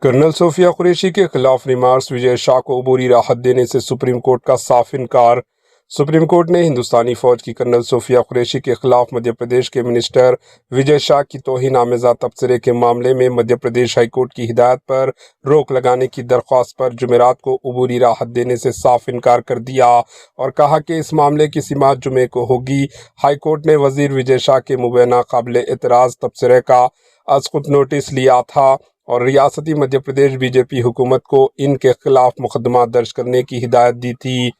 Colonel Sophia Qureshi के खिलाफ remarks, Vijay Shah को अबूरी राहत देने से सुप्रीम कोर्ट का साफ इनकार। सुप्रीम कोर्ट ने हिंदुस्तानी फौज की कर्नल सोफिया कुरैशी के खिलाफ मध्य प्रदेश के मिनिस्टर विजय शाह की तौहीन आमेज़ा तबसरे के मामले में मध्य प्रदेश हाई कोर्ट की हिदायत पर रोक लगाने की दरख्वास्त पर जुमेरात को अबूरी राहत देने से साफ इनकार कर दिया और कहा कि इस मामले की समाअत जुमे को होगी। हाई कोर्ट ने वजीर विजय शाह के मुबैना काबिल एतराज़ तबसरे का आज खुद नोटिस लिया था और रियासती मध्य प्रदेश बीजेपी हुकूमत को इनके खिलाफ मुकदमा दर्ज करने की हिदायत दी थी।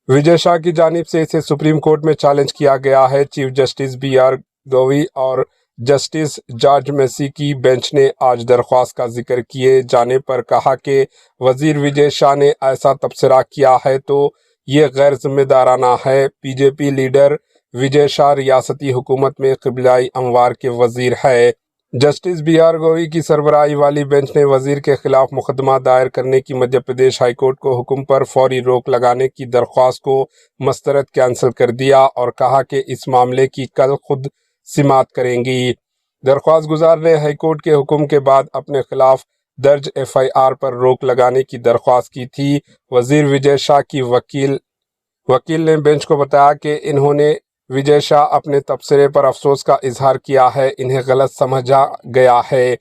विजय शाह की जानिब से इसे सुप्रीम कोर्ट में चैलेंज किया गया है। चीफ जस्टिस BR गवई और जस्टिस जॉर्ज मैसी की बेंच ने आज दरख्वास्त का जिक्र किए जाने पर कहा कि वजीर विजय शाह ने ऐसा तबसरा किया है तो ये गैर जिम्मेदाराना है। बीजेपी लीडर विजय शाह रियासती हुकूमत में क़िबलाई अमवार के वजीर है। जस्टिस BR गवई की सरबराही वाली बेंच ने वजीर के खिलाफ मुकदमा दायर करने की मध्य प्रदेश हाई कोर्ट को हुक्म पर फौरी रोक लगाने की दरख्वास्त को मस्तरद कैंसिल कर दिया और कहा कि इस मामले की कल खुद समाअत करेंगी। दरख्वास्त गुजार ने हाई कोर्ट के हुक्म के बाद अपने खिलाफ दर्ज FIR पर रोक लगाने की दरख्वास्त की थी। वजीर विजय शाह की वकील ने बेंच को बताया कि इन्होंने विजय शाह अपने तबसरे पर अफसोस का इजहार किया है, इन्हें गलत समझा गया है।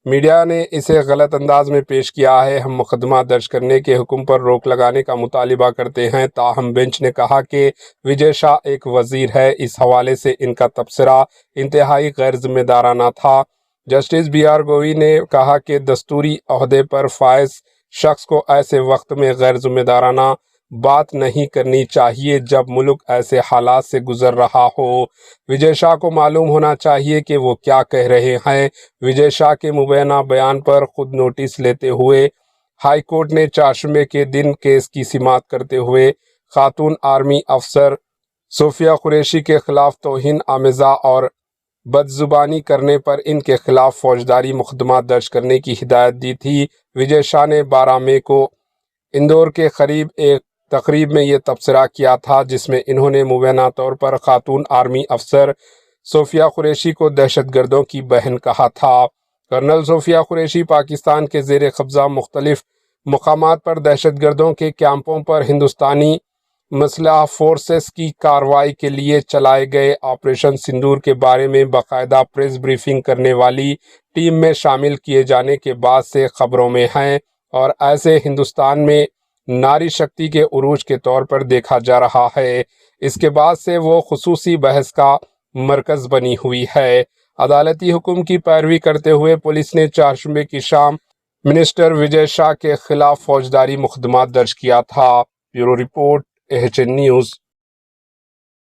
मीडिया ने इसे गलत अंदाज में पेश किया है। हम मुकदमा दर्ज करने के हुक्म पर रोक लगाने का मुतालिबा करते हैं। ताहम बेंच ने कहा कि विजय शाह एक वजीर है, इस हवाले से इनका तबसरा इंतहाई गैर जिम्मेदाराना था। जस्टिस BR गवई ने कहा कि दस्तूरी ओहदे पर फायज शख्स को ऐसे वक्त में गैर जिम्मेदाराना बात नहीं करनी चाहिए जब मुल्क ऐसे हालात से गुजर रहा हो। विजय शाह को मालूम होना चाहिए कि वो क्या कह रहे हैं। विजय शाह के मुबैना बयान पर खुद नोटिस लेते हुए हाई कोर्ट ने चारशंबे के दिन केस की समाअत करते हुए खातून आर्मी अफसर सोफिया कुरैशी के खिलाफ तौहीन आमेज़ा और बदजुबानी करने पर इनके खिलाफ फौजदारी मुकदमा दर्ज करने की हिदायत दी थी। विजय शाह ने 12 मई को इंदौर के करीब एक तकरीब में ये तबसरा किया था जिसमें इन्होंने मुबैना तौर पर खातून आर्मी अफसर सोफिया कुरैशी को दहशतगर्दों की बहन कहा था। कर्नल सोफिया कुरैशी पाकिस्तान के ज़ेर कब्ज़ा मुख्तलिफ मुकामात पर दहशतगर्दों के कैंपों पर हिंदुस्तानी मसलह फोर्सेस की कार्रवाई के लिए चलाए गए ऑपरेशन सिंदूर के बारे में बाकायदा प्रेस ब्रीफिंग करने वाली टीम में शामिल किए जाने के बाद से खबरों में हैं और ऐसे हिंदुस्तान में नारी शक्ति के उरूज के तौर पर देखा जा रहा है। इसके बाद से वो खुसूसी बहस का मरकज़ बनी हुई है। अदालती हुक्म की पैरवी करते हुए पुलिस ने चारशंबे की शाम मिनिस्टर विजय शाह के खिलाफ फौजदारी मुकदमा दर्ज किया था। Bureau report AHN news.